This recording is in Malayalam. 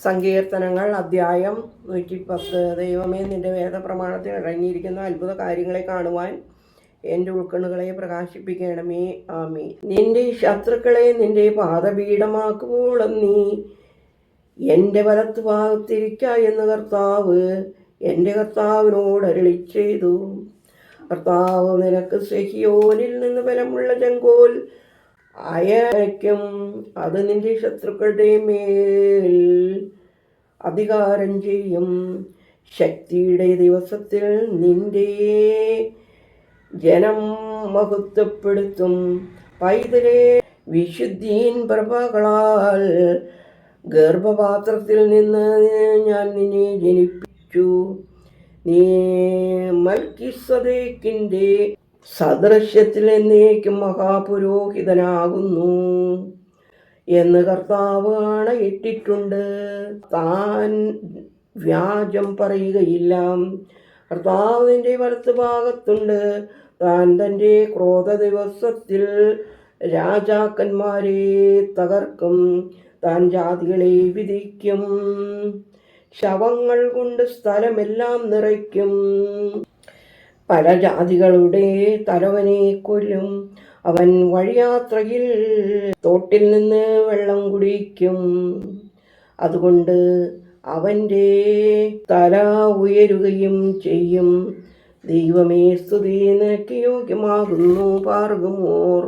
സങ്കീർത്തനങ്ങൾ അധ്യായം 110. ദൈവമേ, നിന്റെ വേദപ്രമാണത്തിൽ അടങ്ങിയിരിക്കുന്ന അത്ഭുത കാര്യങ്ങളെ കാണുവാൻ എൻ്റെ ഉൾക്കണ്ണുകളെ പ്രകാശിപ്പിക്കണമേ. ആമേൻ. നിന്റെ ശത്രുക്കളെ നിന്റെ പാദപീഠമാക്കുവോളം നീ എൻ്റെ വലത്ത് ഭാഗത്തിരിക്ക എന്ന് എൻ്റെ കർത്താവിനോട് അരുളി ചെയ്തു. കർത്താവ് നിനക്ക് സെഹിയോനിൽ നിന്ന് ബലമുള്ള ചെങ്കോൽ അയക്കും. അത് നിന്റെ ശത്രുക്കളുടെ മേൽ അധികാരം ചെയ്യും. ശക്തിയുടെ ദിവസത്തിൽ നിന്റെ ജനം മഹത്വപ്പെടുത്തും. പൈതലെ, വിശുദ്ധീൻ പ്രഭകളാൽ ഗർഭപാത്രത്തിൽ നിന്ന് ഞാൻ നിന്നെ ജനിപ്പിച്ചു. നീ മൽക്കിസദേക്കിൻ്റെ സദൃശ്യത്തിൽ എന്നേക്കും മഹാപുരോഹിതനാകുന്നു എന്ന് കർത്താവ് ആണയിട്ടിട്ടുണ്ട്. താൻ വ്യാജം പറയുകയില്ല. കർത്താവ് നിന്റെ വലത്ത് ഭാഗത്തുണ്ട്. താൻ തൻ്റെ ക്രോധ ദിവസത്തിൽ രാജാക്കന്മാരെ തകർക്കും. താൻ ജാതികളെ വിധിക്കും. ശവങ്ങൾ കൊണ്ട് സ്ഥലമെല്ലാം നിറയ്ക്കും. പല ജാതികളുടെ തലവനെ കൊല്ലും. അവൻ വഴിയാത്രയിൽ തോട്ടിൽ നിന്ന് വെള്ളം കുടിക്കും. അതുകൊണ്ട് അവൻ്റെ തല ഉയരുകയും ചെയ്യും. ദൈവമേ, സ്തുതി നിനക്ക് യോഗ്യമാകുന്നു. പാർക്കുമോർ.